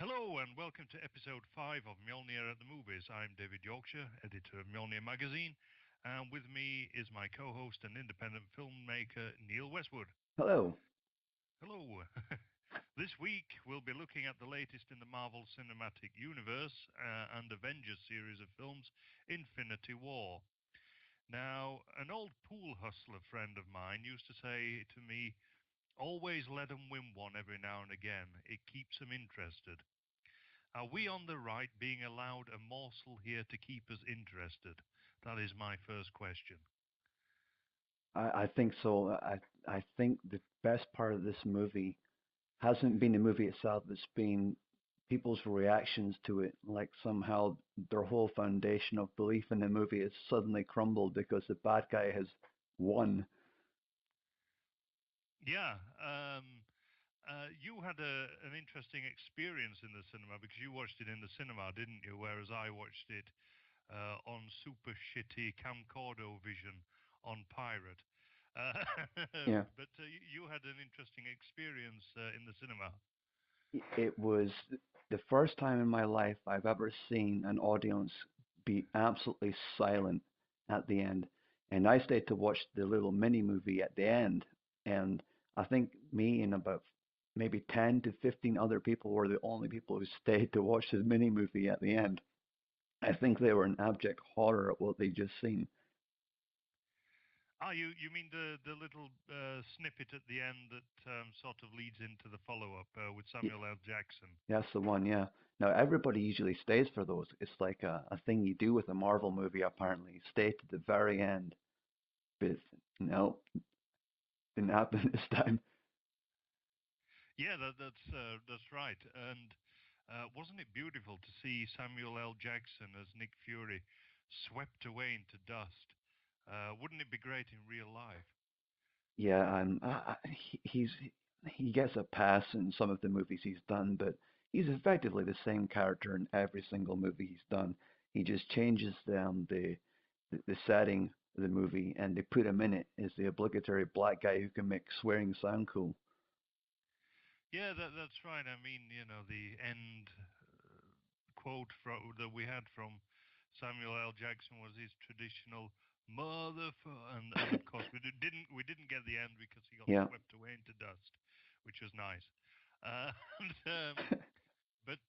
Hello and welcome to episode 5 of Mjolnir at the Movies. I'm David Yorkshire, editor of Mjolnir magazine, and with me is my co host and independent filmmaker Neil Westwood. Hello. Hello. This week we'll be looking at the latest in the Marvel Cinematic Universe and Avengers series of films, Infinity War. Now, an old pool hustler friend of mine used to say to me, always let 'em win one every now and again. It keeps 'em interested. Are we on the right being allowed a morsel here to keep us interested? That is my first question. I think so. I think the best part of this movie hasn't been the movie itself, it's been people's reactions to it. Like somehow their whole foundation of belief in the movie has suddenly crumbled because the bad guy has won. Yeah, you had an interesting experience in the cinema because you watched it in the cinema, didn't you? Whereas I watched it on super shitty camcorder vision on Pirate. Uh, Yeah. but you had an interesting experience in the cinema. It was the first time in my life I've ever seen an audience be absolutely silent at the end. And I stayed to watch the little mini movie at the end. And I think me and about maybe 10 to 15 other people were the only people who stayed to watch the mini movie at the end. I think they were in abject horror at what they'd just seen. Ah, you mean the little snippet at the end that sort of leads into the follow up with Y- Samuel L. Jackson? That's the one, yeah. Now, everybody usually stays for those. It's like a thing you do with a Marvel movie, apparently. Stay to the very end. But no, didn't happen this time. Yeah, that's right. And wasn't it beautiful to see Samuel L. Jackson as Nick Fury swept away into dust? Wouldn't it be great in real life? Yeah, he gets a pass in some of the movies he's done, but he's effectively the same character in every single movie he's done. He just changes the setting of the movie, and they put him in it as the obligatory black guy who can make swearing sound cool. Yeah, that's right. I mean, the end quote that we had from Samuel L. Jackson was his traditional and of course we didn't get the end because he got Yeah, swept away into dust, which was nice. And, but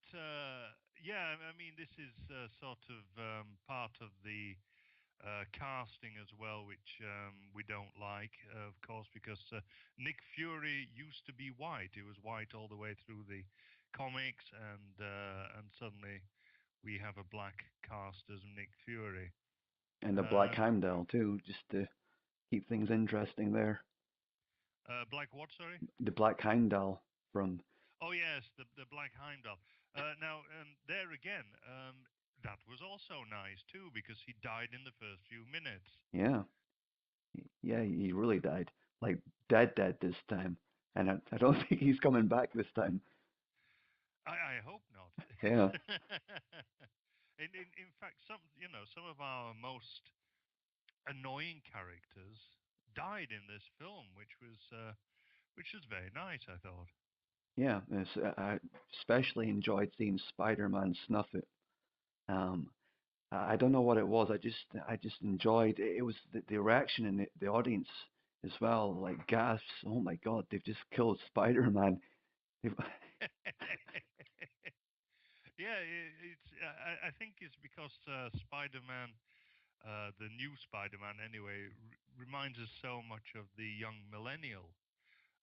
yeah, I mean this is sort of part of the casting as well, which we don't like, of course, because Nick Fury used to be white. He was white all the way through the comics, and suddenly we have a black cast as Nick Fury. and the Black Um, Heimdall too, just to keep things interesting there. Black what? Sorry. The Black Heimdall from Oh yes, the Black Heimdall. Now there again, that was also nice too because he died in the first few minutes. yeah, yeah, he really died. Like dead this time. And I don't think he's coming back this time. I hope not. Yeah. In fact, some of our most annoying characters died in this film, which was very nice. I thought. Yeah. I especially enjoyed seeing Spider-Man snuff it. Um, I don't know what it was. I just enjoyed it. It was the reaction in the audience as well, like gasps. Oh my God, they've just killed Spider-Man. They've, Yeah, it's. I think it's because Spider-Man, the new Spider-Man anyway, reminds us so much of the young millennial.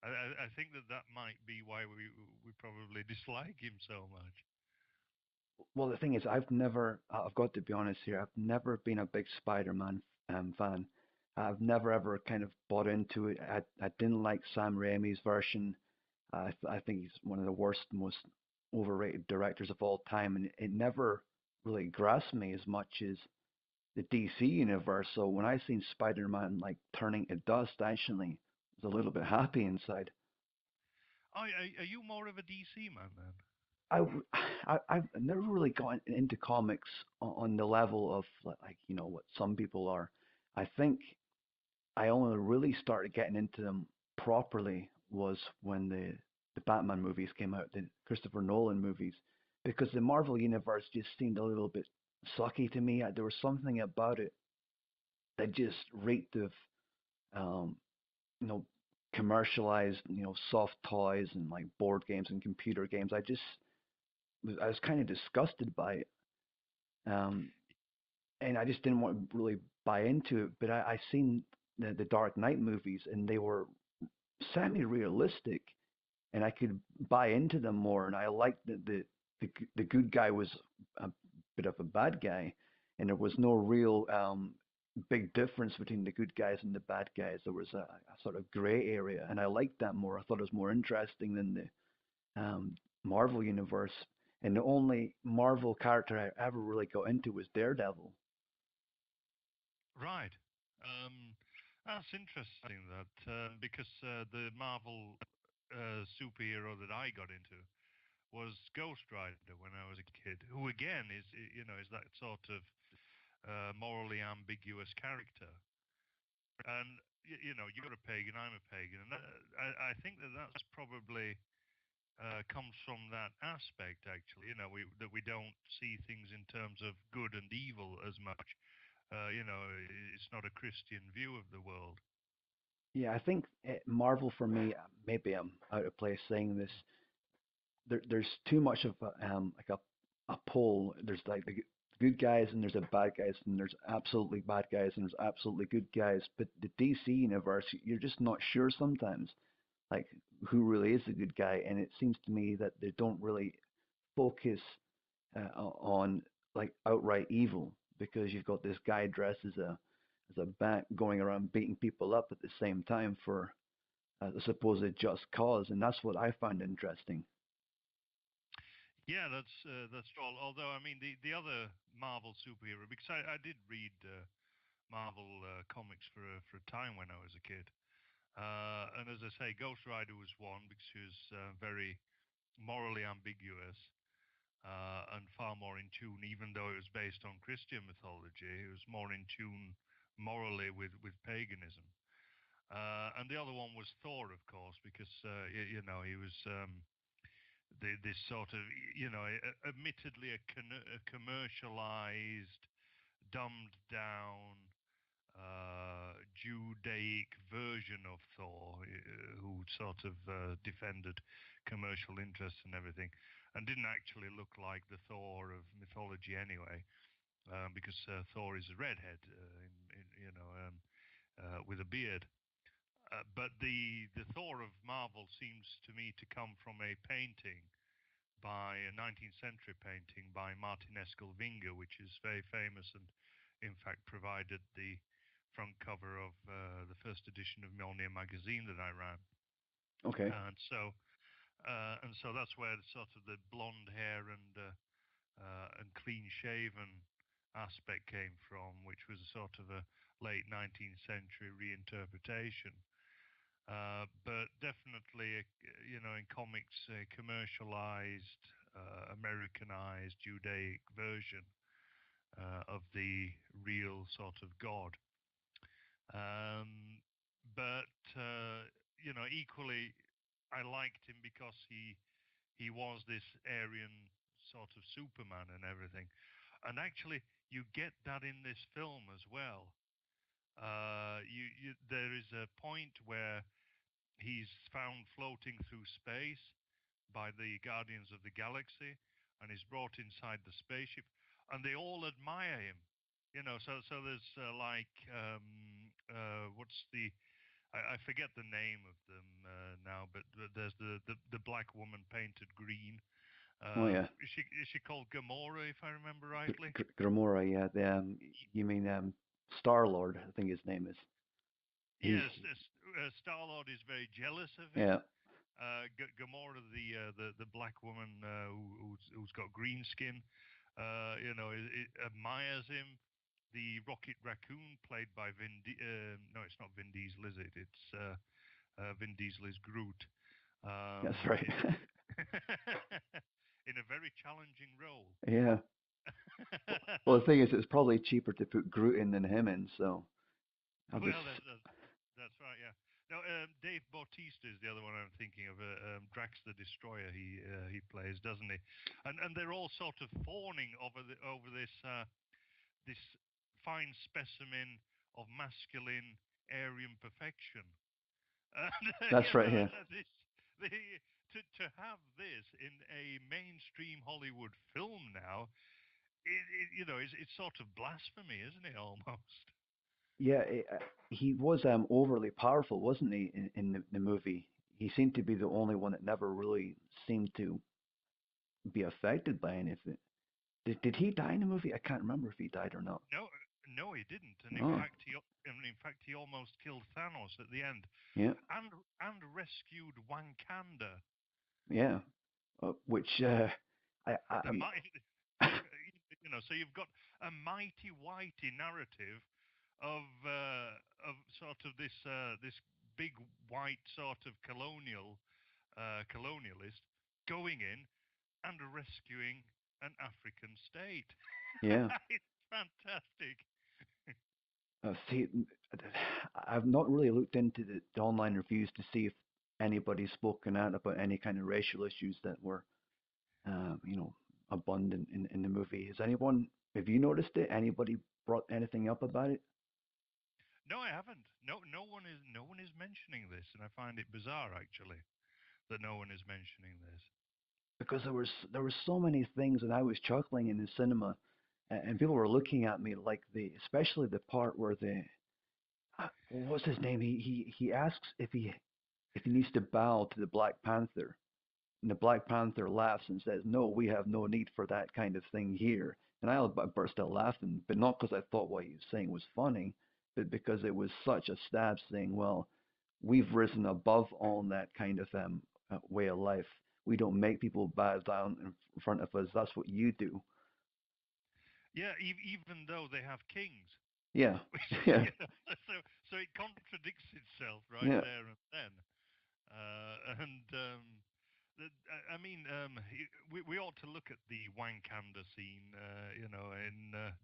I think that that might be why we probably dislike him so much. well, the thing is, I've got to be honest here. I've never been a big Spider-Man fan. I've never ever kind of bought into it. I didn't like Sam Raimi's version. I think he's one of the worst, most overrated directors of all time, and it never really grasped me as much as the DC universe. So when I seen Spider-Man like turning to dust, I actually was a little bit happy inside. Oh, are you more of a DC man then? I, I've never really gotten into comics on the level of like what some people are. I think I only really started getting into them properly was when the Batman movies came out, the Christopher Nolan movies, because the Marvel universe just seemed a little bit sucky to me. There was something about it that just reeked of um, you know commercialized soft toys and like board games and computer games. I was kind of disgusted by it. Um, and I just didn't want to really buy into it. But I seen the Dark Knight movies, and they were semi-realistic, and I could buy into them more. And I liked that the good guy was a bit of a bad guy, and there was no real big difference between the good guys and the bad guys. There was a sort of gray area, and I liked that more. I thought it was more interesting than the Marvel universe. And the only Marvel character I ever really got into was Daredevil. Right. Um, that's interesting that because the Marvel superhero that I got into was Ghost Rider when I was a kid, who again is is that sort of morally ambiguous character. And you're a pagan, I'm a pagan, and I think that that's probably comes from that aspect. Actually, that we don't see things in terms of good and evil as much. It's not a Christian view of the world. Yeah, I think Marvel for me, maybe I'm out of place saying this. There's too much of like a pole. There's like the good guys and there's the bad guys and there's absolutely bad guys and there's absolutely good guys. But the DC universe, you're just not sure sometimes, like who really is the good guy. And it seems to me that they don't really focus on like outright evil because you've got this guy dressed as a bat going around beating people up at the same time for a supposed just cause, and that's what I find interesting. Yeah, that's true. Although I mean the other Marvel superhero, because I did read Marvel comics for a time when I was a kid. And as I say, Ghost Rider was one because she was very morally ambiguous and far more in tune, even though it was based on Christian mythology. It was more in tune morally with paganism. And the other one was Thor, of course, because he was this sort of admittedly a commercialized, dumbed down Judaic version of Thor, who sort of defended commercial interests and everything, and didn't actually look like the Thor of mythology anyway, because Thor is a redhead, with a beard. But the Thor of Marvel seems to me to come from a painting by a 19th century painting by Martin Eskelvinge, which is very famous and, in fact, provided the front cover of the first edition of Mjolnir magazine that I ran. Okay. And so that's where the sort of the blonde hair and clean shaven aspect came from, which was a sort of a late 19th century reinterpretation. But definitely, in comics, a commercialized, Americanized Judaic version of the real sort of God. Um, but equally, I liked him because he was this Aryan sort of Superman and everything. And actually, you get that in this film as well. There is a point where he's found floating through space by the Guardians of the Galaxy, and he's brought inside the spaceship, and they all admire him. So there's what's I forget the name of them now, but there's the black woman painted green. Oh yeah, Is she called Gamora, if I remember rightly? Gamora. Yeah, you mean Star Lord? I think his name is. He's Yes, Star Lord is very jealous of him. yeah, Gamora, the black woman who's got green skin, it admires him. The Rocket Raccoon, played by no, it's not Vin Diesel, is it? It's Vin Diesel is Groot. that's right. In a very challenging role. Yeah. Well, the thing is, it's probably cheaper to put Groot in than him in. So I'll just Well, that's right, yeah. No, Dave Bautista is the other one I'm thinking of. Drax the Destroyer. He plays, doesn't he? And they're all sort of fawning over this fine specimen of masculine Aryan perfection. And that's right. Yeah. this the to have this in a mainstream Hollywood film now, it's sort of blasphemy, isn't it? Almost. Yeah, he was overly powerful, wasn't he, in the movie? He seemed to be the only one that never really seemed to be affected by anything. Did he die in the movie? I can't remember if he died or not. No, no, he didn't. And Oh, in fact, he almost killed Thanos at the end, yeah, and rescued Wakanda. yeah. Which The I'm mighty, so you've got a mighty whitey narrative of sort of this big white sort of colonialist going in and rescuing an African state. yeah. It's fantastic. See, I've not really looked into the online reviews to see if anybody's spoken out about any kind of racial issues that were, you know, abundant in the movie. Has anyone, have you noticed it? Anybody brought anything up about it? No, I haven't. No one is mentioning this, and I find it bizarre actually that no one is mentioning this. Because there were so many things, and I was chuckling in the cinema, and people were looking at me like especially the part where what's his name? He asks if he needs to bow to the Black Panther. And the Black Panther laughs and says, "No, we have no need for that kind of thing here." And I burst out laughing, but not because I thought what he was saying was funny, but because it was such a stab saying, "Well, we've risen above all that kind of way of life. We don't make people bow down in front of us. That's what you do." Yeah, even though they have kings, Yeah, which yeah, so it contradicts itself right yeah. there and then. And I mean, we ought to look at the Wankanda scene, in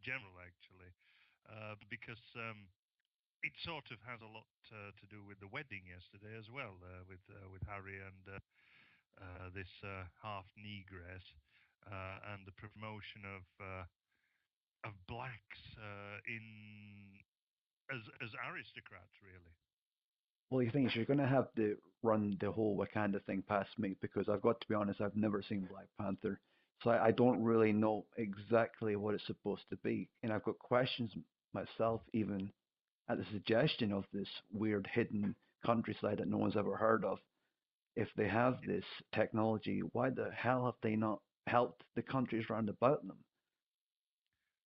general actually, because it sort of has a lot to do with the wedding yesterday as well, with Harry and this half negress, and the promotion of blacks in as aristocrats, really. Well, the thing is, you're going to have to run the whole Wakanda thing past me because I've got to be honest, I've never seen Black Panther. So I don't really know exactly what it's supposed to be. And I've got questions myself, even at the suggestion of this weird hidden countryside that no one's ever heard of. If they have this technology, why the hell have they not helped the countries round about them?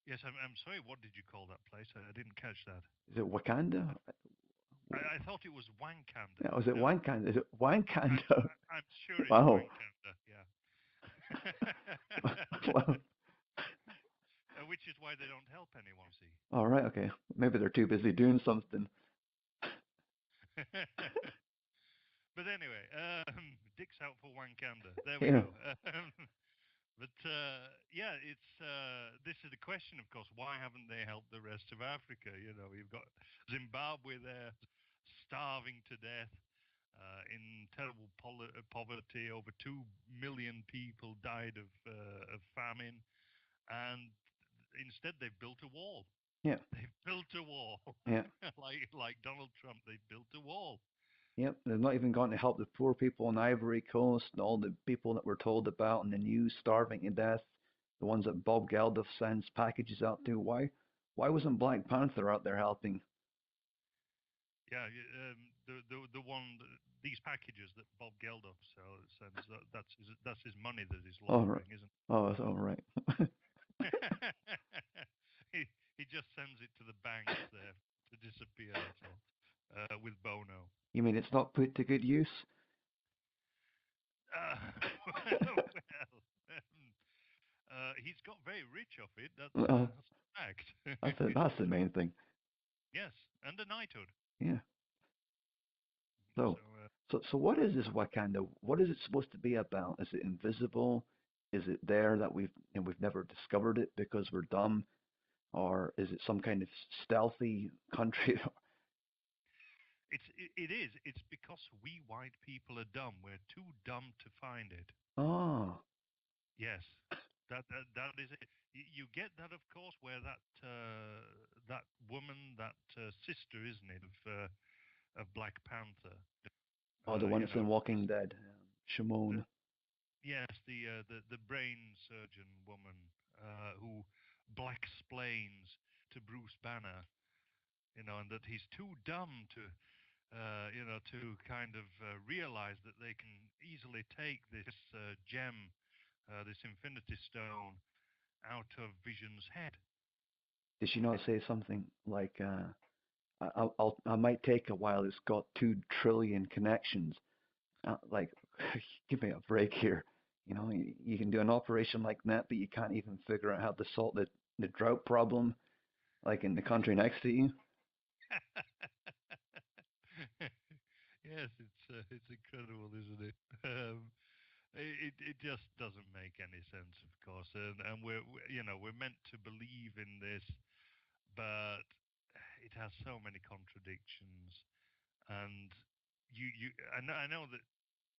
Yes, I'm sorry. What did you call that place? I didn't catch that. Is it Wakanda? I thought it was Wankanda. Yeah, is it No, Wakanda? Is it I, Wakanda? I'm sure it's Wow. Wankanda. Yeah. Well, Which is why they don't help anyone. See. all right, okay. Maybe they're too busy doing something. But anyway, Dick's out for Wankanda. There we Yeah. go. But yeah, this is the question, of course. Why haven't they helped the rest of Africa? You've got Zimbabwe there, starving to death, in terrible poverty. Over 2 million people died of famine, and instead they've built a wall. Yeah. They've built a wall, Yeah. like Donald Trump. They've built a wall. Yep. They've not even gone to help the poor people in Ivory Coast and all the people that we're told about in the news starving to death. The ones that Bob Geldof sends packages out to. Why wasn't Black Panther out there helping? Yeah, the one these packages that Bob Geldof sends, that's his money that he's Oh, right. laundering, isn't Oh, that's all right. it? He just sends it to the banks there to disappear. That's all. With Bono. You mean it's not put to good use? Uh, he's got very rich off it. Uh, That's a fact. that's the main thing. Yes, and a knighthood. Yeah. So, So so what is this Wakanda? What is it supposed to be about? Is it invisible? Is it there that we've never discovered it because we're dumb, or is it some kind of stealthy country? it is. It's because we white people are dumb. We're too dumb to find it. Oh, Yes, that is it. You get that, of course, where that woman, that sister, isn't it, of Black Panther? oh, the one You that's in know, Walking Dead, the, Shimon. yes, the brain surgeon woman who black splains to Bruce Banner, and that he's too dumb to kind of realize that they can easily take this gem, this Infinity Stone, out of Vision's head. Did she not say something like, I might take a while. It's got 2 trillion connections. Like, give me a break here. You can do an operation like that, but you can't even figure out how to solve the drought problem, like in the country next to you. Yes, it's incredible, isn't it? It just doesn't make any sense, of course, and we're meant to believe in this, but it has so many contradictions, and I know that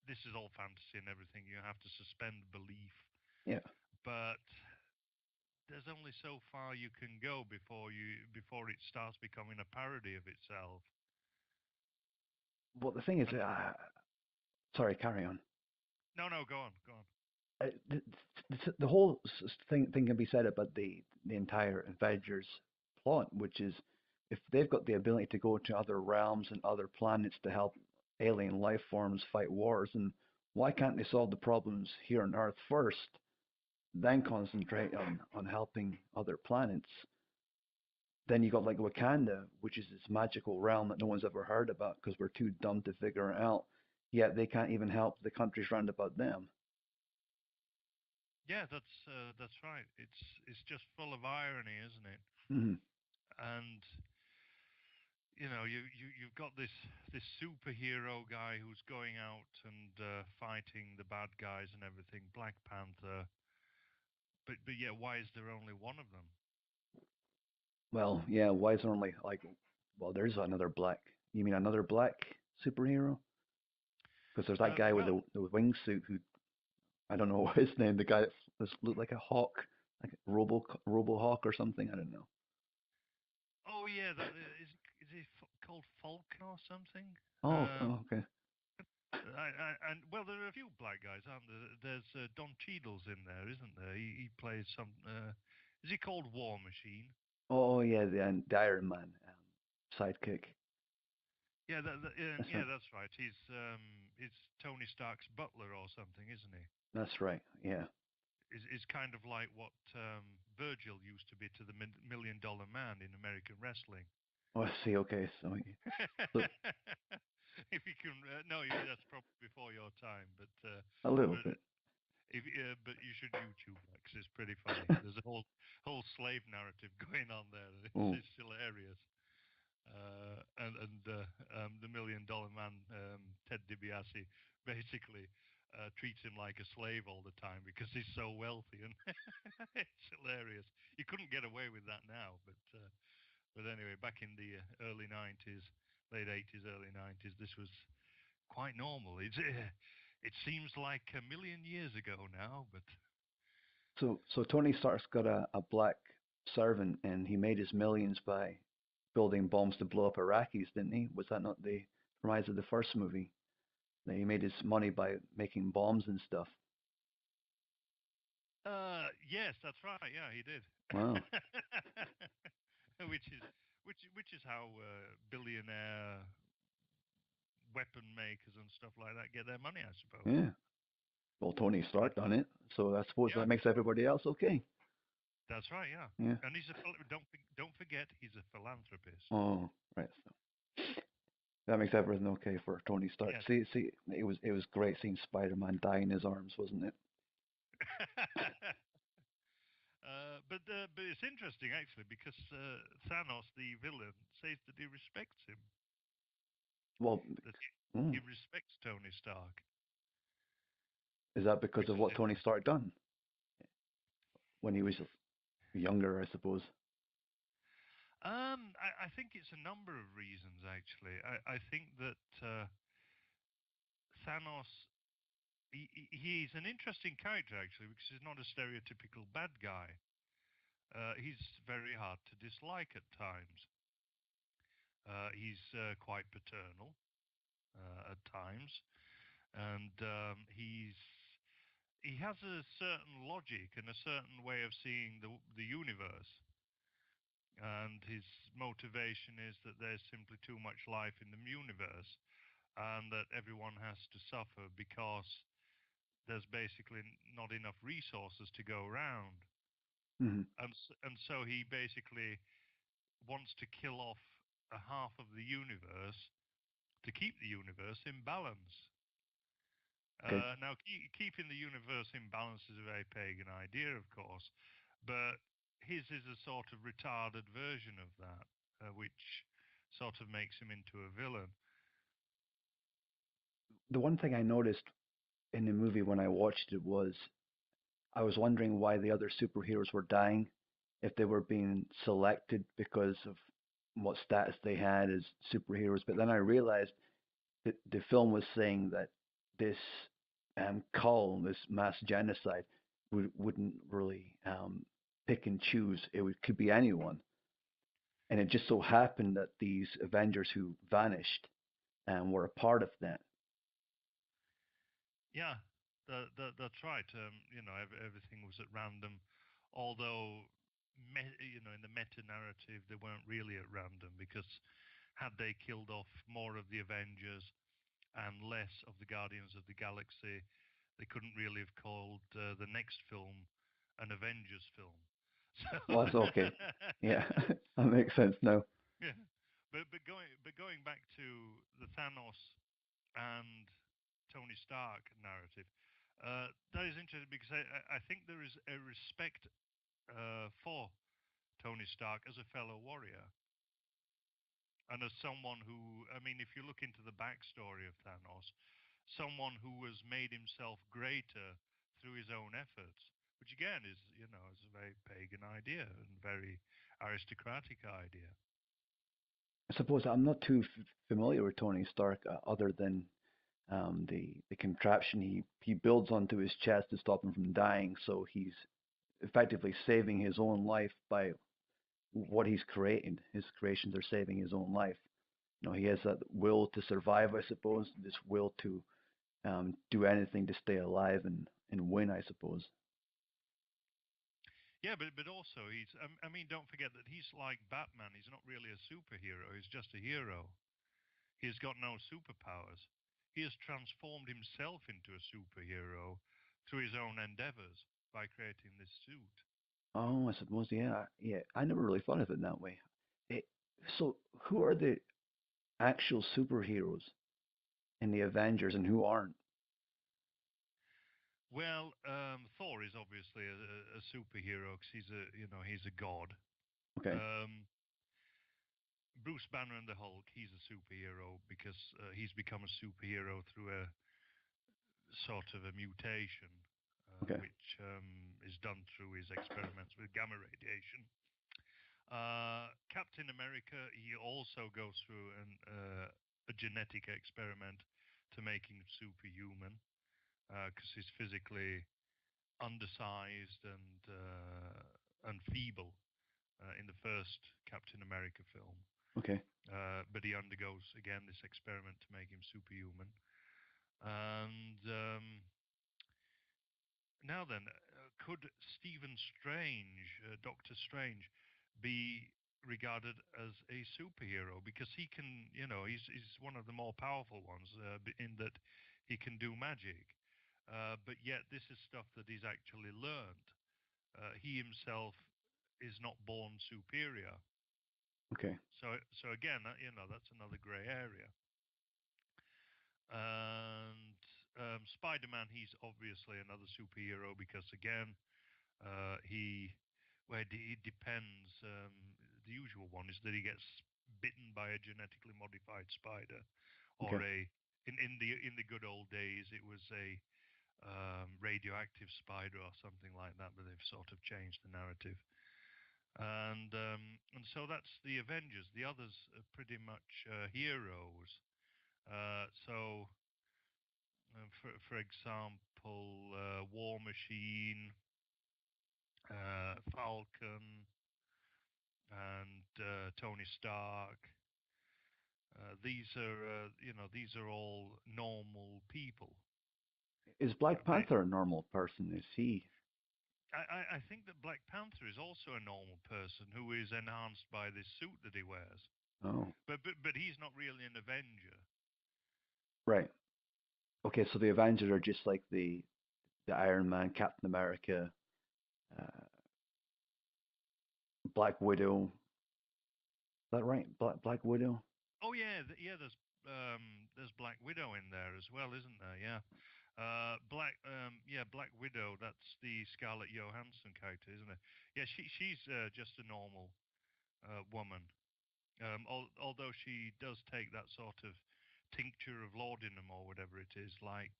this is all fantasy and everything. You have to suspend belief, Yeah. but there's only so far you can go before it starts becoming a parody of itself. Well, the thing is, And sorry, carry on. no, no, go on, go on. Uh, the, the whole thing can be said about the entire Avengers plot, which is if they've got the ability to go to other realms and other planets to help alien life forms fight wars, and why can't they solve the problems here on Earth first, then concentrate on helping other planets? Then you got like Wakanda, which is this magical realm that no one's ever heard about because we're too dumb to figure it out. Yet they can't even help the countries round about them. Yeah, that's right. It's just full of irony, isn't it? Mm-hmm. And you've got this superhero guy who's going out and fighting the bad guys and everything, Black Panther. But yeah, why is there only one of them? Well, yeah, why is there only like, well, there's another black. You mean another black superhero? Because there's that guy with Well, the wingsuit who I don't know what his name. The guy that looked like a hawk, like a Robo Hawk or something. I don't know. oh yeah, is he called Falcon or something? Oh, Um, oh okay. and well, there are a few black guys, aren't there? There's Don Cheadle's in there, isn't there? He plays some. Is he called War Machine? Oh yeah, the Iron Man sidekick. Yeah, That's yeah, right. that's right. He's Tony Stark's butler or something, isn't he? That's right. Yeah. Is kind of like what Virgil used to be to the Million Dollar Man in American wrestling. Oh, I see. Okay, so If you can, no, that's probably before your time, a little but bit. but you should YouTube that 'cause it's pretty funny. There's a whole slave narrative going on there. Oh, It's hilarious. And the Million Dollar Man, Ted DiBiase, basically treats him like a slave all the time because he's so wealthy, and it's hilarious. You couldn't get away with that now, but anyway, back in the early '90s, late '80s, early '90s, this was quite normal. It seems like a million years ago now, but so Tony Stark's got a black. servant, and he made his millions by building bombs to blow up Iraqis, didn't he? Was that not the premise of the first movie? That he made his money by making bombs and stuff. Yes, that's right. Yeah, he did. Wow. which is which is how billionaire weapon makers and stuff like that get their money, I suppose. Yeah. Well, Tony But Stark done it, so I suppose yeah, that makes everybody else okay. that's right. Yeah, Yeah. and don't forget he's a philanthropist. Oh, right. So that makes everything okay for Tony Stark. Yes. See, it was great seeing Spider-Man die in his arms, wasn't it? But it's interesting actually because Thanos, the villain, says that he respects him, Well, that he mm, respects Tony Stark, is that because which of is what Tony interesting. Stark done when he was younger? I suppose. I think it's a number of reasons actually. I think that Thanos he's an interesting character actually because he's not a stereotypical bad guy. He's very hard to dislike at times. He's quite paternal at times, and he has a certain logic and a certain way of seeing the universe. And his motivation is that there's simply too much life in the universe, and that everyone has to suffer because there's basically not enough resources to go around. Hmm. And so he basically wants to kill off a half of the universe to keep the universe in balance. Okay. Now, keeping the universe in balance is a very pagan idea, of course, but his is a sort of retarded version of that, which sort of makes him into a villain. The one thing I noticed in the movie when I watched it was I was wondering why the other superheroes were dying, if they were being selected because of what status they had as superheroes. But then I realized that the film was saying that this call, this mass genocide, wouldn't really pick and choose. Could be anyone, and it just so happened that these Avengers who vanished were a part of that. Yeah, that's right. Everything was at random, although in the meta narrative they weren't really at random because had they killed off more of the Avengers and less of the Guardians of the Galaxy, they couldn't really have called the next film an Avengers film. So, Well, that's okay. Yeah, that makes sense now. yeah. But going back to the Thanos and Tony Stark narrative, that is interesting because I think there is a respect for Tony Stark as a fellow warrior and as someone who, I mean, if you look into the backstory of Thanos, someone who has made himself greater through his own efforts, which again is a very pagan idea and very aristocratic idea. I suppose I'm not too familiar with Tony Stark, other than the contraption he builds onto his chest to stop him from dying. So he's effectively saving his own life by what he's created. His creations are saving his own life. He has that will to survive, I suppose. This will to do anything to stay alive and win, I suppose. Yeah, but also I mean, don't forget that he's like Batman. He's not really a superhero. He's just a hero. He has got no superpowers. He has transformed himself into a superhero through his own endeavors by creating this suit. Oh, I suppose, yeah, yeah. I never really thought of it that way. It, so, who are the actual superheroes in the Avengers and who aren't? Well, Thor is obviously a superhero because he's a god. Okay, Um, Bruce Banner and the Hulk, he's a superhero because he's become a superhero through a sort of a mutation, okay, which is done through his experiments with gamma radiation. Captain America, he also goes through a genetic experiment to make him superhuman because he's physically undersized and feeble. in the first Captain America film. Okay. But he undergoes again this experiment to make him superhuman. And now then, could Stephen Strange, Doctor Strange, be regarded as a superhero because he can, he's one of the more powerful ones in that he can do magic. But yet, this is stuff that he's actually learned. He himself is not born superior. Okay. So again, that's another grey area. And Spider-Man, he's obviously another superhero because again, he, well, it depends. The usual one is that he gets bitten by a genetically modified spider, or Okay. in the good old days, it was a radioactive spider or something like that. But they've sort of changed the narrative, and so that's the Avengers. The others are pretty much heroes. So, for example, War Machine, Falcon, and Tony Stark. These are all normal people. Is Black But Panther a normal person? Is he? I think that Black Panther is also a normal person who is enhanced by this suit that he wears. Oh, But he's not really an Avenger. right. Okay, so the Avengers are just like the Iron Man, Captain America, uh, Black Widow. Is that right? Black Widow. Oh yeah, yeah. There's Black Widow in there as well, isn't there? Yeah. Black Widow. That's the Scarlett Johansson character, isn't it? Yeah, she's just a normal woman. Although she does take that sort of tincture of laudanum or whatever it is, like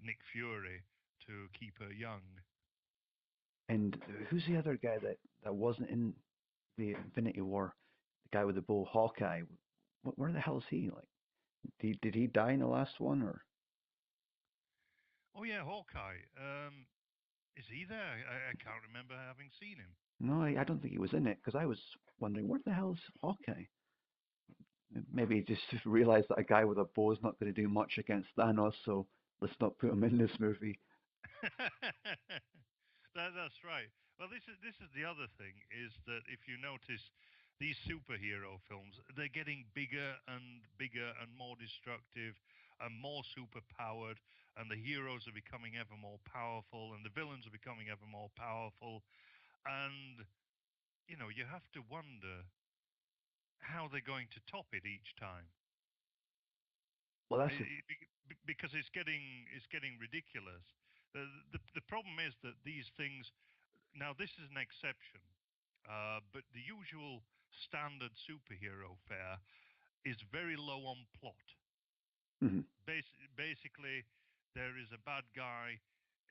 Nick Fury, to keep her young. And who's the other guy that wasn't in the Infinity War? The guy with the bow, Hawkeye. Where the hell is he? Like, did he die in the last one or? Oh yeah, Hawkeye. Is he there? I can't remember having seen him. No, I don't think he was in it because I was wondering where the hell is Hawkeye? Maybe he just realized that a guy with a bow is not going to do much against Thanos, so let's not put him in this movie. That's right. Well, this is the other thing is that if you notice these superhero films, they're getting bigger and bigger and more destructive and more superpowered, and the heroes are becoming ever more powerful, and the villains are becoming ever more powerful, and you have to wonder how they're going to top it each time. Well, that's Because it's getting ridiculous. The problem is that these things, now this is an exception, but the usual standard superhero fare is very low on plot. mhm. Basically, there is a bad guy.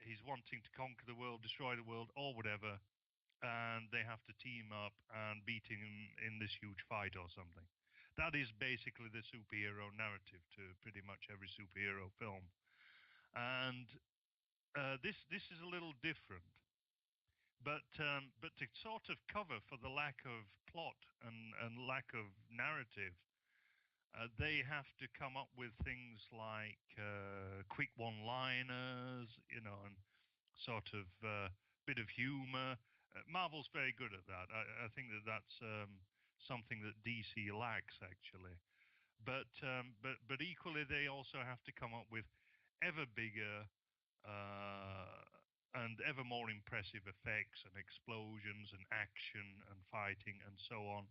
He's wanting to conquer the world, destroy the world, or whatever, and they have to team up and beating him in this huge fight or something. That is basically the superhero narrative to pretty much every superhero film, and this is a little different. But to sort of cover for the lack of plot and lack of narrative, they have to come up with things like quick one-liners, and sort of bit of humor. Marvel's very good at that. I think that that's something that DC lacks actually. But equally, they also have to come up with ever bigger uh, and ever more impressive effects and explosions and action and fighting and so on,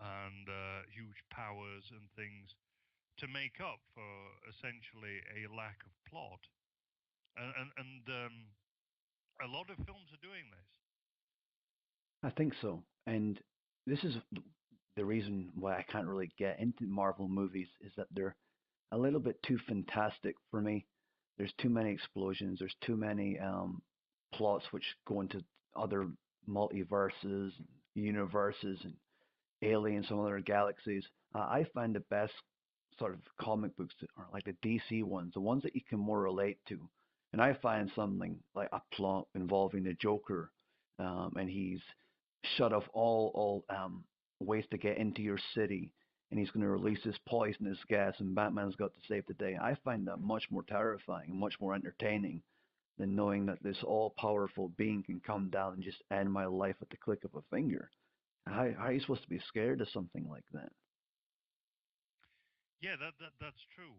and huge powers and things to make up for essentially a lack of plot. And a lot of films are doing this. I think so. And this is the reason why I can't really get into Marvel movies is that they're a little bit too fantastic for me. There's too many explosions. There's too many plots which go into other multiverses, universes, and aliens from other galaxies. I find the best sort of comic books that are like the DC ones, the ones that you can more relate to. And I find something like a plot involving the Joker, and he's shut off all ways to get into your city, and he's going to release this poisonous gas, and Batman's got to save the day. I find that much more terrifying and much more entertaining than knowing that this all-powerful being can come down and just end my life at the click of a finger. How are you supposed to be scared of something like that? Yeah, that's true.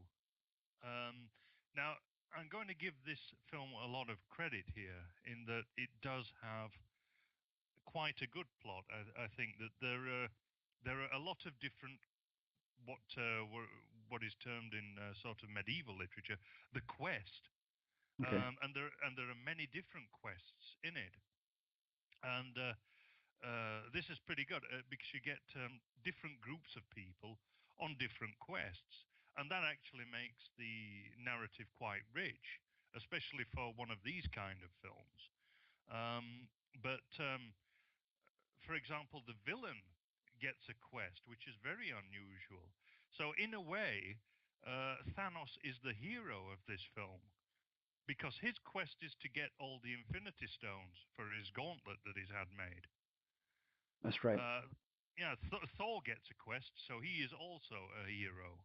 Now, I'm going to give this film a lot of credit here in that it does have quite a good plot. I think that there are a lot of different what is termed in sort of medieval literature the quest, Okay, and there are many different quests in it, and this is pretty good because you get different groups of people on different quests, and that actually makes the narrative quite rich, especially for one of these kind of films. But for example, the villain gets a quest, which is very unusual. So, in a way, Thanos is the hero of this film because his quest is to get all the Infinity Stones for his gauntlet that he's had made. that's right. Uh, yeah, Thor gets a quest, so he is also a hero.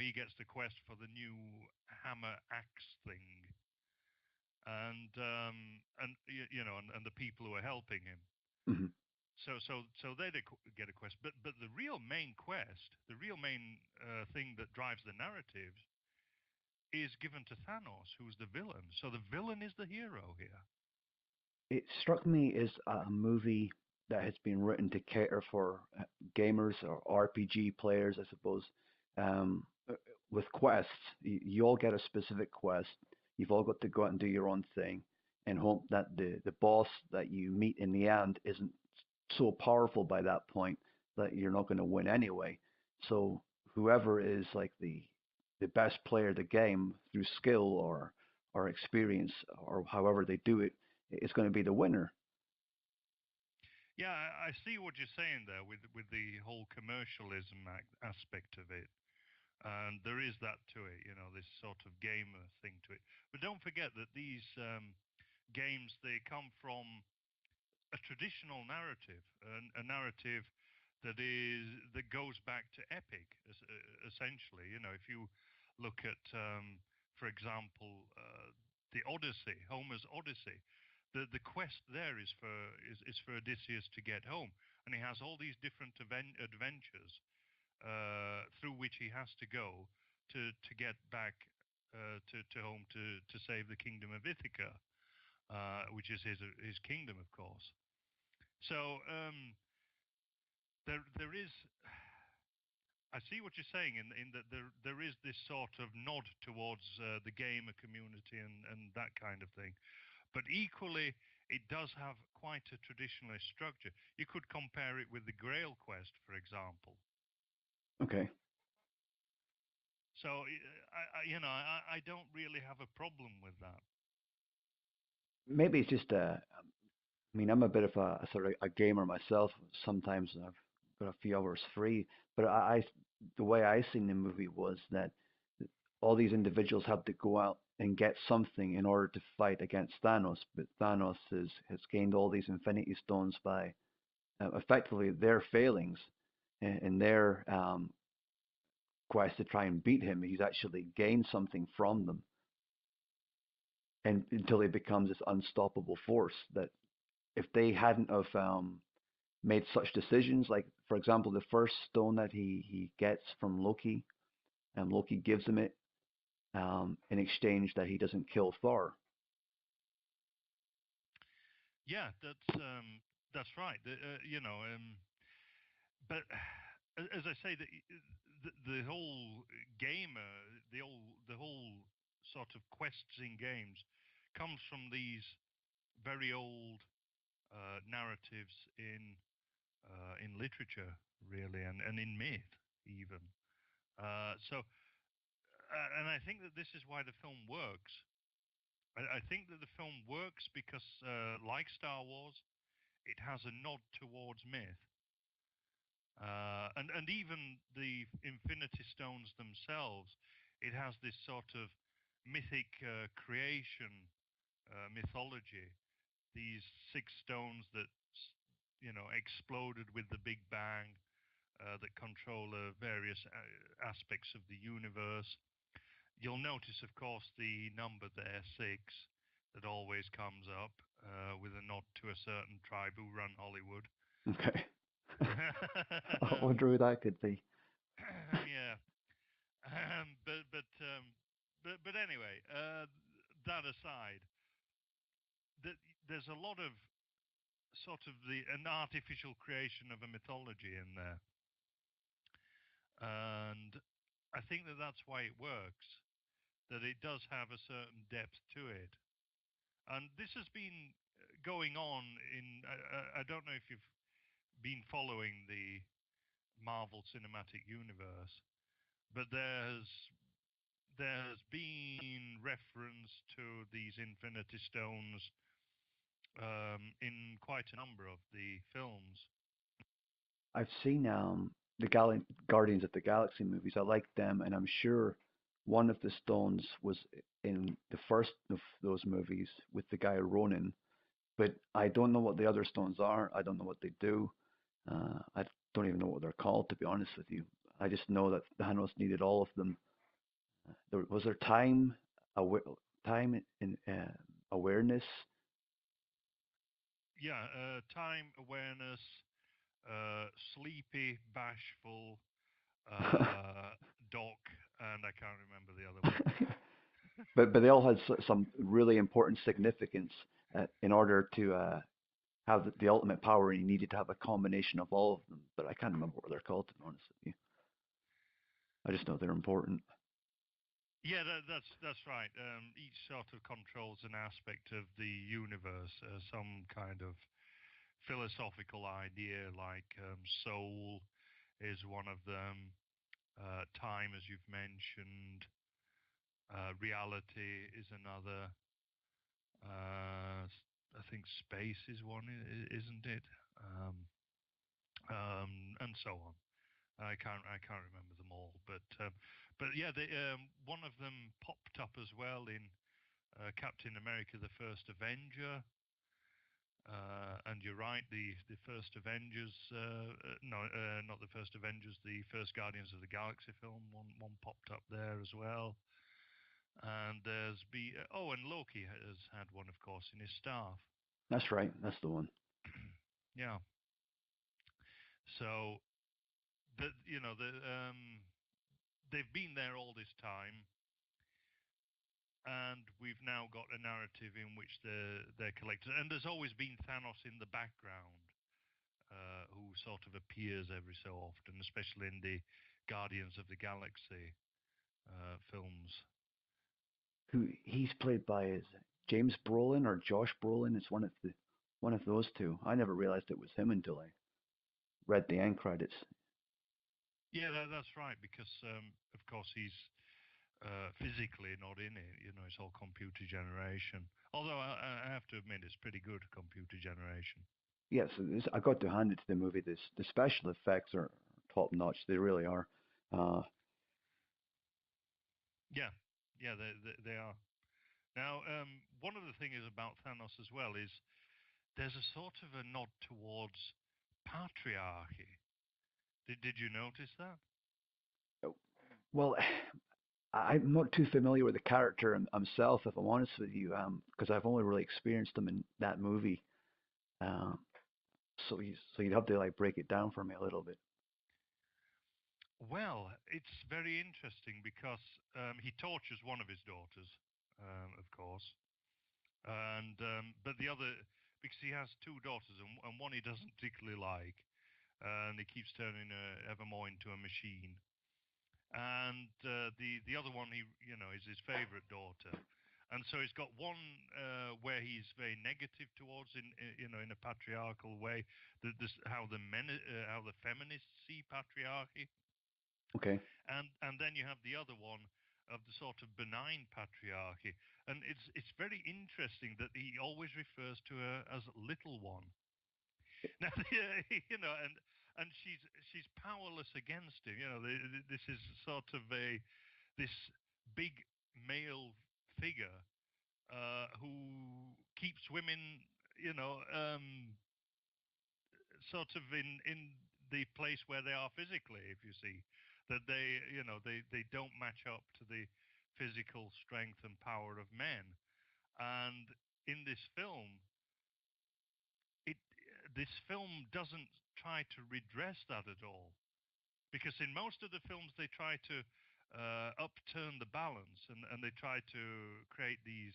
He gets the quest for the new hammer axe thing, and the people who are helping him. Hmm. So they get a quest, but the real main quest, the real main thing that drives the narrative, is given to Thanos, who's the villain. So the villain is the hero here. It struck me as a movie that has been written to cater for gamers or RPG players, I suppose. Um, uh, with quests, you all get a specific quest. You've all got to go out and do your own thing, and hope that the boss that you meet in the end isn't so powerful by that point that you're not going to win anyway. So whoever is like the best player of the game through skill or experience or however they do it is going to be the winner. Yeah, I see what you're saying there with the whole commercialism aspect of it, and there is that to it. This sort of gamer thing to it. But don't forget that these games they come from a traditional narrative, a narrative that goes back to epic, essentially. If you look at, for example, the Odyssey, Homer's Odyssey, the quest there is for Odysseus to get home, and he has all these different adventures through which he has to go to get back to home to save the kingdom of Ithaca, which is his kingdom, of course. So there is. I see what you're saying in that there is this sort of nod towards the gamer community and that kind of thing, but equally it does have quite a traditionalist structure. You could compare it with the Grail Quest, for example. Okay, So I don't really have a problem with that. maybe it's just I mean, I'm a bit of a sort of a gamer myself. Sometimes I've got a few hours free, but the way I seen the movie was that all these individuals have to go out and get something in order to fight against Thanos. But Thanos has gained all these Infinity Stones by effectively their failings and their quest to try and beat him. He's actually gained something from them, and until he becomes this unstoppable force that if they hadn't have made such decisions, like for example, the first stone that he gets from Loki, and Loki gives him it in exchange that he doesn't kill Thor. Yeah, that's right. But as I say, the whole game, the whole sort of quests in games comes from these very old narratives in literature, really, and in myth even. And I think that this is why the film works. I think that the film works because, like Star Wars, it has a nod towards myth. And even the Infinity Stones themselves, it has this sort of mythic creation mythology these six stones that exploded with the Big Bang, that control various aspects of the universe. You'll notice, of course, the number there, six, that always comes up, with a nod to a certain tribe who run Hollywood. Okay. I um, wonder who that could be. yeah, but but anyway, that aside, th- there's a lot of sort of an artificial creation of a mythology in there, and I think that that's why it works. That it does have a certain depth to it, and this has been going on in. I don't know if you've been following the Marvel Cinematic Universe, but there's been reference to these Infinity Stones, in quite a number of the films. I've seen the Guardians of the Galaxy movies. I like them, and I'm sure one of the stones was in the first of those movies with the guy Ronin. But I don't know what the other stones are. I don't know what they do. I don't even know what they're called, to be honest with you. I just know that Thanos needed all of them. Was there time in awareness? Yeah, time awareness, sleepy, bashful, uh, doc, and I can't remember the other one. But they all had some really important significance in order to have the ultimate power. You needed to have a combination of all of them. But I can't remember what they're called, to be honest with you. I just know they're important. Yeah, that's right. Each sort of controls an aspect of the universe, some kind of philosophical idea, like soul is one of them. Time, as you've mentioned, reality is another. I think space is one, isn't it? Um, and so on. I can't remember them all, but yeah, one of them popped up as well in Captain America: The First Avenger. And you're right, the first Avengers, no, not the first Avengers, the first Guardians of the Galaxy film. One popped up there as well. And and Loki has had one, of course, in his staff. That's right. That's the one. Yeah. So they've been there all this time, and we've now got a narrative in which they're collected. And there's always been Thanos in the background, who sort of appears every so often, especially in the Guardians of the Galaxy films. Who he's played by is James Brolin or Josh Brolin. It's one of those two. I never realized it was him until I read the end credits. Yeah, that's right, because of course he's physically not in it. It's all computer generation. Although I have to admit, it's pretty good computer generation. Yes, I got to hand it to the movie. The special effects are top notch. They really are. Uh, Yeah, yeah, they are. Now, one of the things about Thanos as well is there's a sort of a nod towards patriarchy. Did you notice that? well, I'm not too familiar with the character himself, if I'm honest with you, because I've only really experienced him in that movie. Um, so you'd have to like break it down for me a little bit. Well, it's very interesting because he tortures one of his daughters, of course, and but the other, because he has two daughters, and one he doesn't particularly like, and he keeps turning her ever more into a machine. And the other one, is his favorite daughter, and so he's got one where he's very negative towards, in a patriarchal way. How the feminists see patriarchy, Okay. and then you have the other one of the sort of benign patriarchy, and it's very interesting that he always refers to her as little one. Now, and she's powerless against him. This is sort of this big male figure, who keeps women, you know, sort of in the place where they are physically. If you see that they don't match up to the physical strength and power of men, and in it this film doesn't try to redress that at all, because in most of the films they try to upturn the balance, and they try to create these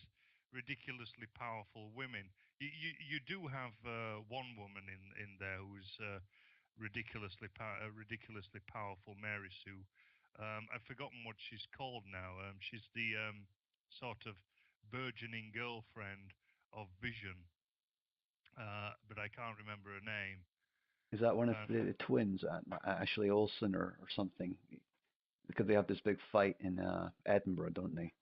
ridiculously powerful women. You do have one woman in there who's ridiculously powerful, Mary Sue. I've forgotten what she's called now. She's the sort of burgeoning girlfriend of Vision, but I can't remember her name. Is that one of Um, the twins, Ashley Olsen or something? Because they have this big fight in Edinburgh, don't they?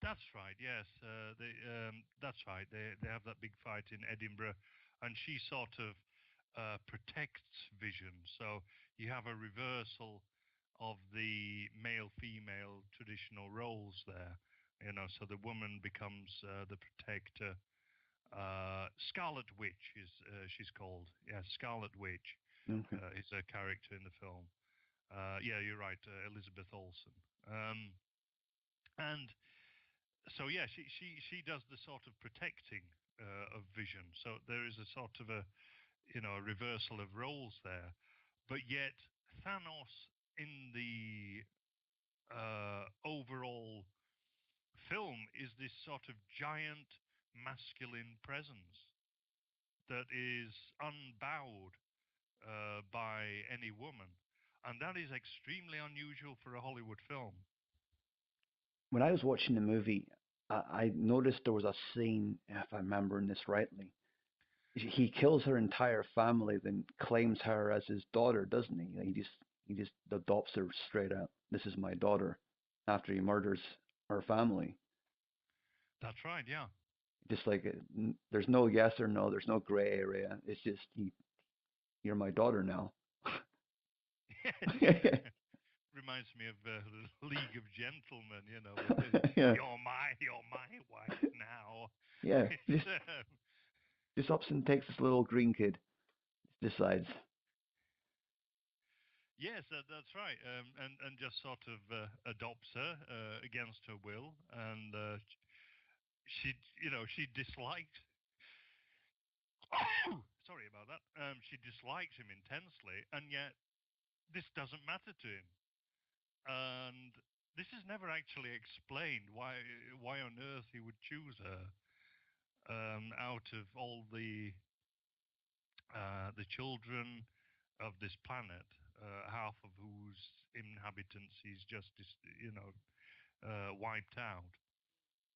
That's right. Yes, that's right. They have that big fight in Edinburgh, and she sort of protects Vision. So you have a reversal of the male-female traditional roles there. So the woman becomes the protector. Scarlet Witch is she's called. Yeah, Scarlet Witch Okay. is a character in the film. Yeah, you're right, Elizabeth Olsen. And so yeah, she does the sort of protecting of Vision. So there is a sort of a reversal of roles there, but yet Thanos in the overall film is this sort of giant masculine presence that is unbowed by any woman, and that is extremely unusual for a Hollywood film. When I was watching the movie, I noticed there was a scene, if I'm remembering this rightly. He kills her entire family, then claims her as his daughter, doesn't he? He just adopts her straight out. This is my daughter, after he murders her family. That's right. Yeah. Just like there's no yes or no, there's no gray area. It's just you're my daughter now. Yes. Reminds me of League of Gentlemen, with the Yeah, you're my wife now. yeah. It's Just ups and takes this little green kid. Decides. yes, that's right, and just sort of adopts her against her will, and she she disliked. Sorry about that. She dislikes him intensely, and yet this doesn't matter to him, and this is never actually explained why on earth he would choose her out of all the children of this planet, half of whose inhabitants he's just wiped out.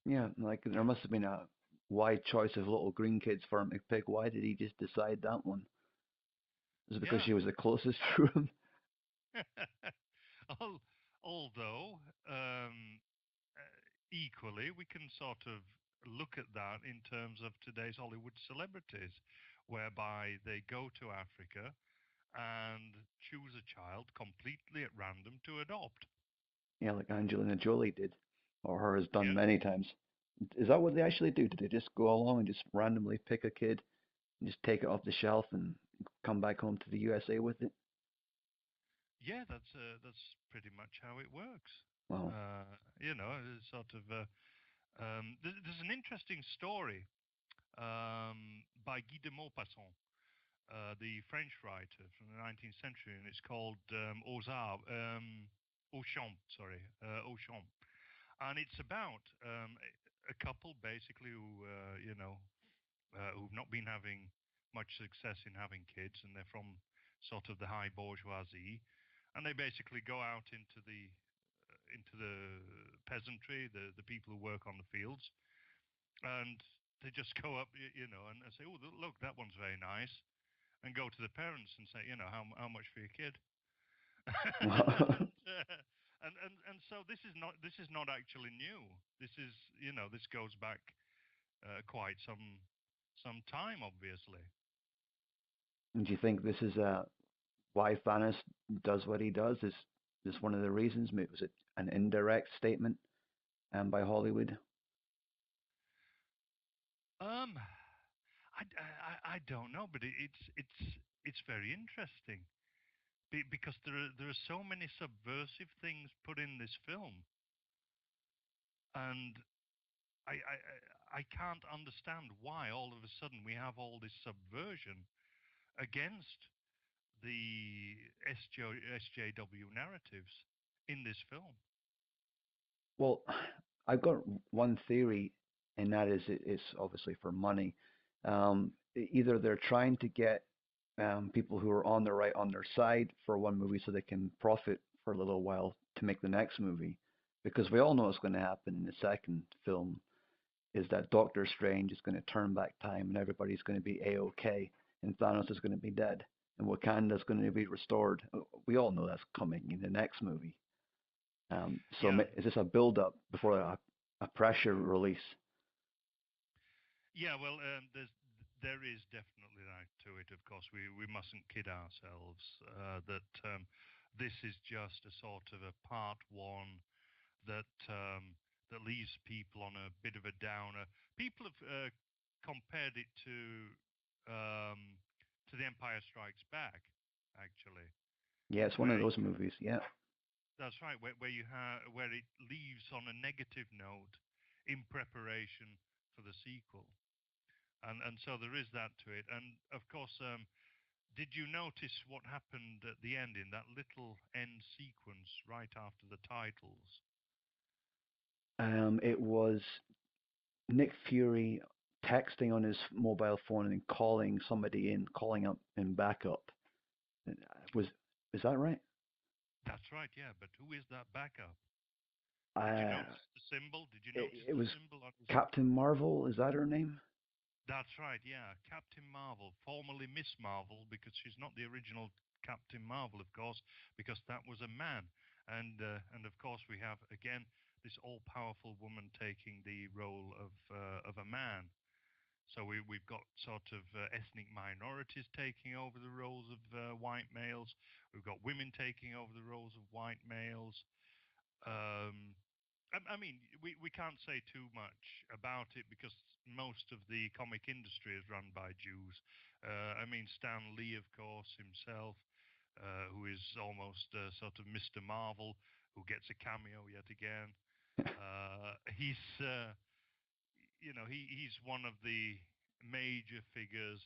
Yeah, like there must have been a wide choice of little green kids for him to pick. Why did he just decide that one? Is it because Yeah. she was the closest to him? Although equally, we can sort of look at that in terms of today's Hollywood celebrities, whereby they go to Africa and choose a child completely at random to adopt. Yeah, like Angelina Jolie did, or has done Yeah. many times. Is that what they actually do? Do they just go along and just randomly pick a kid and just take it off the shelf and come back home to the USA with it? Yeah, that's pretty much how it works. Well, It's sort of there's an interesting story by Guy de Maupassant, the French writer from the 19th century, and it's called Aux Champs, sorry, Aux Champs, and it's about a couple basically who've not been having much success in having kids, and they're from sort of the high bourgeoisie, and they basically go out into the peasantry, the people who work on the fields, and they just go up, and say, "Oh, look, that one's very nice," and go to the parents and say, how much for your kid? well, and, so this is not actually new. This goes back quite some time, obviously. do you think this is why Thanos does what he does? Is this one of the reasons? Was it an indirect statement by Hollywood? Um, I don't know, but it's very interesting because there are so many subversive things put in this film, and I can't understand why all of a sudden we have all this subversion against the SJW narratives in this film. Well, I've got one theory, and that is it's obviously for money. Either they're trying to get people who are on the right on their side for one movie so they can profit for a little while to make the next movie. Because we all know what's going to happen in the second film is that Doctor Strange is going to turn back time and everybody's going to be A-OK and Thanos is going to be dead and Wakanda is going to be restored. We all know that's coming in the next movie. So Yeah, is this a build-up before a pressure release? yeah. Well, there is definitely that to it. Of course, we mustn't kid ourselves that this is just a sort of a part one that that leaves people on a bit of a downer. People have compared it to The Empire Strikes Back, actually, Yeah, it's one of where those movies. Yeah. that's right, where you have where it leaves on a negative note in preparation for the sequel, and so there is that to it. And of course, did you notice what happened at the end in that little end sequence right after the titles? It was Nick Fury texting on his mobile phone and calling somebody in, calling up in backup. Was is that right? That's right, yeah. But who is that backup? Did you Uh, notice the symbol? Did you it, notice it the was symbol on his? Captain Marvel. Is that her name? That's right, yeah. Captain Marvel, formerly Miss Marvel, because she's not the original Captain Marvel, of course, because that was a man, and of course we have again this all-powerful woman taking the role of a man. So we've got sort of ethnic minorities taking over the roles of white males. We've got women taking over the roles of white males. Um, I mean, we can't say too much about it because most of the comic industry is run by Jews. I mean, Stan Lee, of course, himself, who is almost sort of Mr. Marvel, who gets a cameo yet again. He's, he's one of the major figures,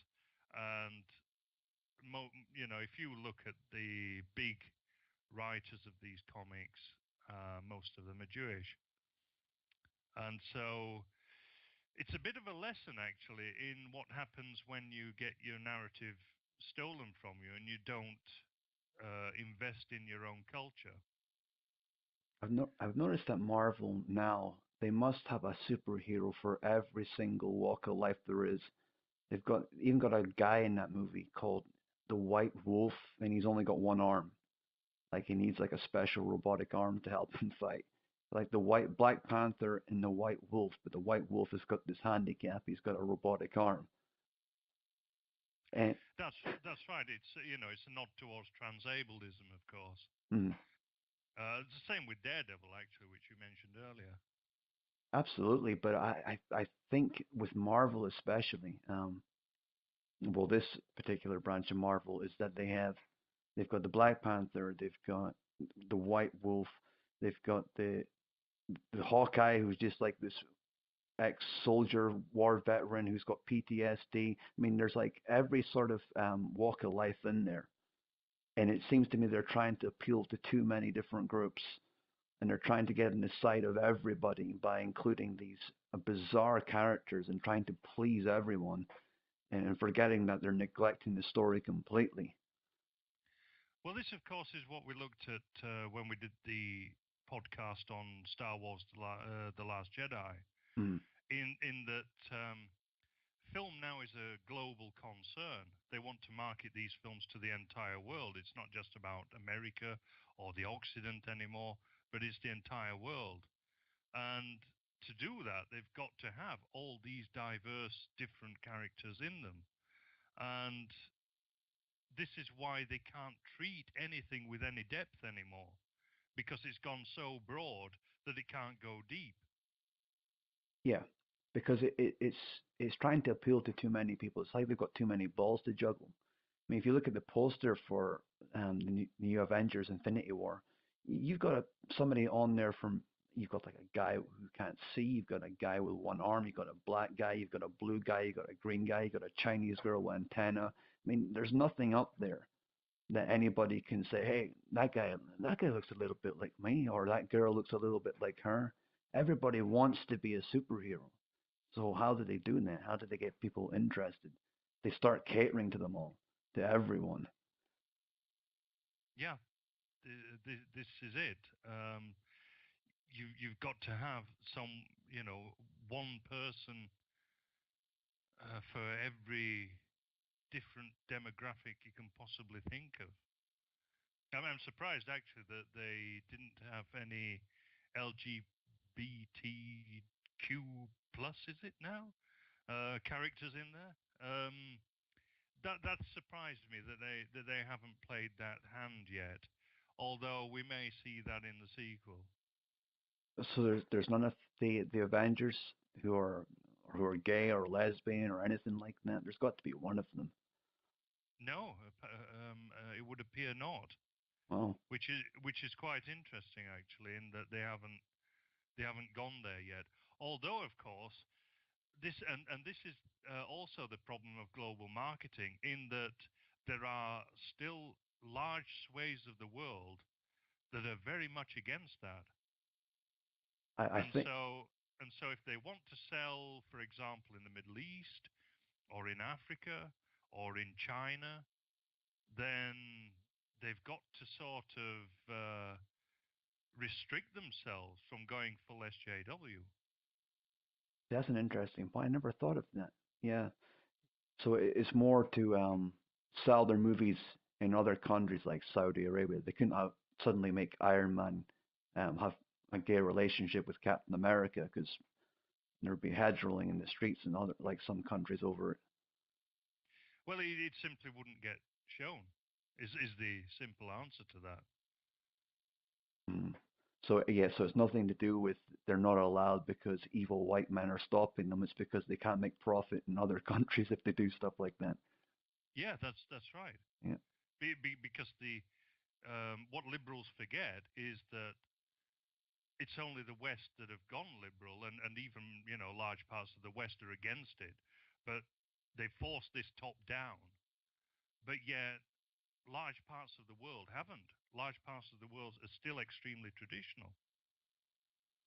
and if you look at the big writers of these comics, most of them are Jewish. And so it's a bit of a lesson, actually, in what happens when you get your narrative stolen from you and you don't invest in your own culture. I've noticed that Marvel now they must have a superhero for every single walk of life there is. They've got even got a guy in that movie called the White Wolf, and he's only got one arm. Like he needs like a special robotic arm to help him fight. Like the white Black Panther and the White Wolf, but the White Wolf has got this handicap. He's got a robotic arm. And That's right. It's a nod towards transableism, of course. mm, It's the same with Daredevil, actually, which you mentioned earlier. absolutely, but I think with Marvel especially, well, this particular branch of Marvel is that they've got the Black Panther, they've got the White Wolf, they've got the Hawkeye who's just like this ex-soldier war veteran who's got PTSD. I mean, there's like every sort of walk of life in there, and it seems to me they're trying to appeal to too many different groups, and they're trying to get in the sight of everybody by including these bizarre characters and trying to please everyone, and forgetting that they're neglecting the story completely. Well, this, of course, is what we looked at when we did the podcast on Star Wars: The Last Jedi. Mm. In that film now is a global concern. They want to market these films to the entire world. It's not just about America or the Occident anymore, but it's the entire world. And to do that, they've got to have all these diverse, different characters in them. And this is why they can't treat anything with any depth anymore, because it's gone so broad that it can't go deep. Yeah, because it's trying to appeal to too many people. It's like they've got too many balls to juggle. I mean, if you look at the poster for the new Avengers Infinity War, you've got somebody on there from, you've got like a guy who can't see, you've got a guy with one arm, you've got a black guy, you've got a blue guy, you've got a green guy, you've got a Chinese girl with antenna. I mean, there's nothing up there that anybody can say, hey, that guy looks a little bit like me, or that girl looks a little bit like her. Everybody wants to be a superhero. So how do they do that? How do they get people interested? They start catering to them all, to everyone. Yeah, this is it. You've got to have some, you know, one person for every different demographic you can possibly think of. I'm surprised actually that they didn't have any LGBTQ plus, is it now? Characters in there. That surprised me that they haven't played that hand yet. Although we may see that in the sequel. So there's none of the Avengers who are who are gay or lesbian or anything like that. There's got to be one of them. No, it would appear not, Oh, which is quite interesting actually, in that they haven't gone there yet. Although, of course, this is also the problem of global marketing, in that there are still large swathes of the world that are very much against that, I and think so if they want to sell, for example, in the Middle East or in Africa or in China, then they've got to sort of restrict themselves from going full SJW. that's an interesting point. I never thought of that. Yeah. So it's more to sell their movies in other countries like Saudi Arabia. They couldn't suddenly make Iron Man have a gay relationship with Captain America because there'd be heads rolling in the streets in other like some countries over it. Well, it simply wouldn't get shown. Is the simple answer to that? Mm. So yeah, so it's nothing to do with they're not allowed because evil white men are stopping them. It's because they can't make profit in other countries if they do stuff like that. Yeah, that's right. Yeah. Because the what liberals forget is that it's only the West that have gone liberal, and even, large parts of the West are against it, but they forced this top down. But yet, large parts of the world haven't. Large parts of the world are still extremely traditional.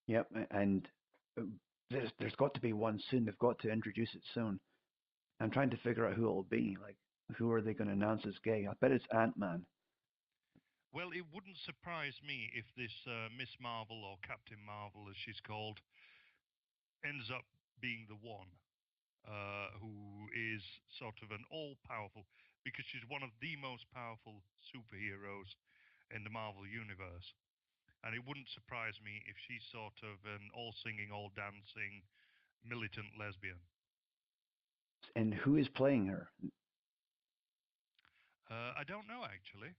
Yep. And uh, there's got to be one soon. They've got to introduce it soon. I'm trying to figure out who it'll be. Like, who are they going to announce as gay? I bet it's Ant Man. Well, it wouldn't surprise me if this Miss Marvel, or Captain Marvel, as she's called, ends up being the one who is sort of an all-powerful, because she's one of the most powerful superheroes in the Marvel universe. And it wouldn't surprise me if she's sort of an all-singing, all-dancing militant lesbian. And who is playing her? I don't know actually.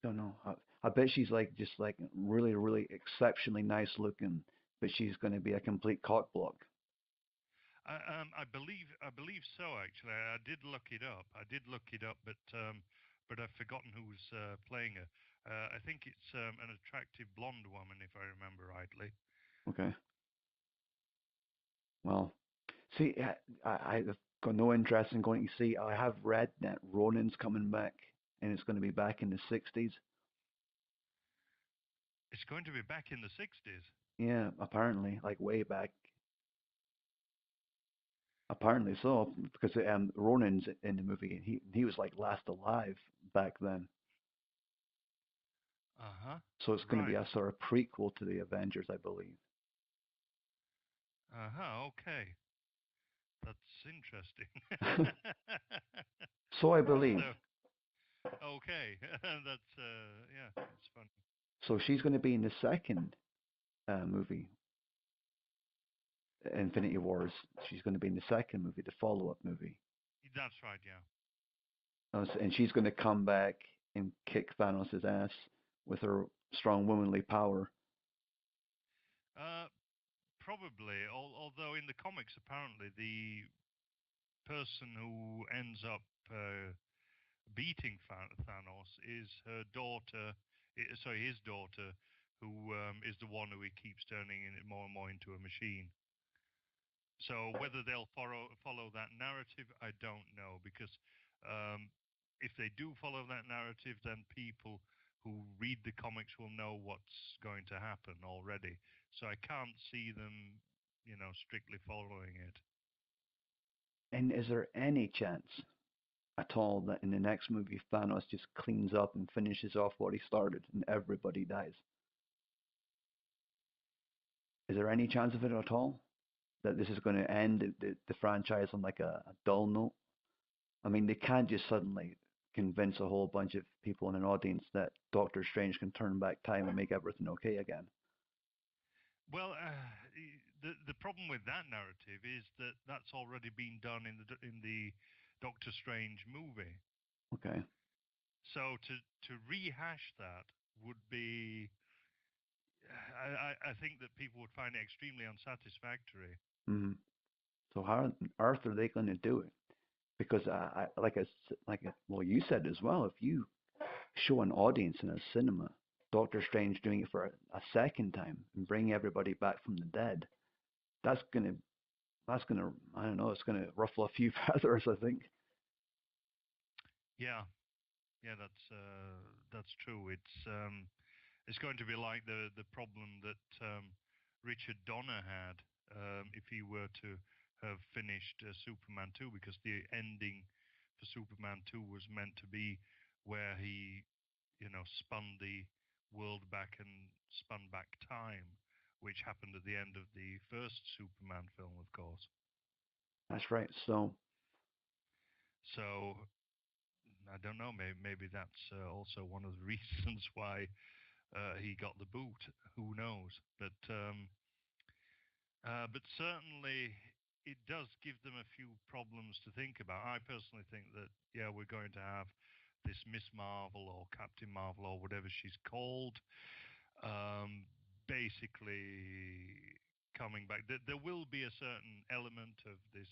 Don't know. I bet she's like just like really, really exceptionally nice looking, but she's going to be a complete cock block. I believe so. Actually, I did look it up. I did look it up, but I've forgotten who's playing her. I think it's an attractive blonde woman, if I remember rightly. Okay. Well, see, I've got no interest in going to see. I have read that Ronan's coming back, and it's going to be back in the 60s. It's going to be back in the '60s. Yeah, apparently, like way back. Apparently so, because Ronan's in the movie, and he was like last alive back then. Uh huh. So it's going to be Right. a sort of prequel to the Avengers, I believe. Uh huh. Okay. That's interesting. So I believe. So okay, that's yeah, it's fun. So she's going to be in the second movie, Infinity Wars. She's going to be in the second movie, the follow-up movie. That's right. Yeah. And she's going to come back and kick Thanos' ass with her strong womanly power. Uh, Probably, although in the comics, apparently the person who ends up beating Thanos is her daughter. Sorry, his daughter, who is the one who he keeps turning more and more into a machine. So whether they'll follow that narrative, I don't know, because um, if they do follow that narrative, then people who read the comics will know what's going to happen already. So I can't see them, strictly following it. And is there any chance at all that in the next movie Thanos just cleans up and finishes off what he started and everybody dies? Is there any chance of it at all that this is going to end the franchise on like a dull note? I mean, they can't just suddenly convince a whole bunch of people in an audience that Doctor Strange can turn back time and make everything okay again. Well, the problem with that narrative is that that's already been done in the Doctor Strange movie. Okay. So to rehash that would be, I think that people would find it extremely unsatisfactory. Mm-hmm. So how on earth are they going to do it? Because well, you said as well, if you show an audience in a cinema Doctor Strange doing it for a second time and bring everybody back from the dead, that's gonna I don't know, it's gonna ruffle a few feathers, I think. Yeah, yeah, that's true. It's going to be like the problem that Richard Donner had if he were to have finished Superman 2, because the ending for Superman 2 was meant to be where he, spun the world back and spun back time, which happened at the end of the first Superman film, of course. That's right. So So I don't know. Maybe that's also one of the reasons why he got the boot. Who knows? But certainly it does give them a few problems to think about. I personally think that, yeah, we're going to have this Miss Marvel or Captain Marvel or whatever she's called, um, basically coming back. There will be a certain element of this,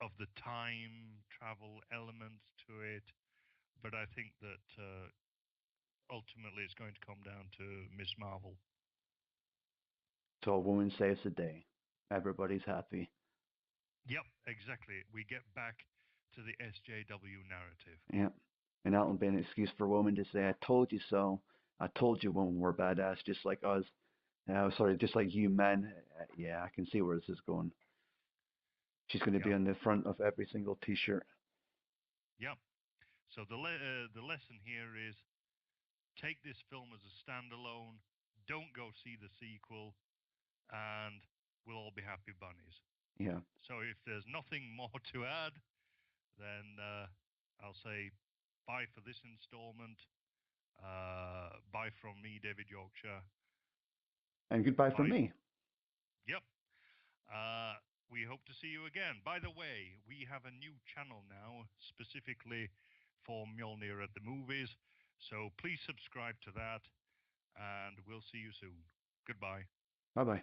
of the time travel element to it, but I think that ultimately it's going to come down to Miss Marvel. so a woman saves the day. Everybody's happy. Yep, exactly. We get back to the SJW narrative. Yeah. And that'll be an excuse for women to say, I told you so. I told you women were badass just like us. Sorry, just like you men. Yeah, I can see where this is going. She's going to be Yep, on the front of every single T-shirt. yep. So the lesson here is take this film as a standalone. Don't go see the sequel, and we'll all be happy bunnies. Yeah. So if there's nothing more to add, then I'll say bye for this installment. Bye from me, David Yorkshire. And goodbye from Bye. me. Yep. Uh, we hope to see you again. By the way, we have a new channel now specifically for Mjolnir at the movies. So please subscribe to that, and we'll see you soon. Goodbye. Bye bye.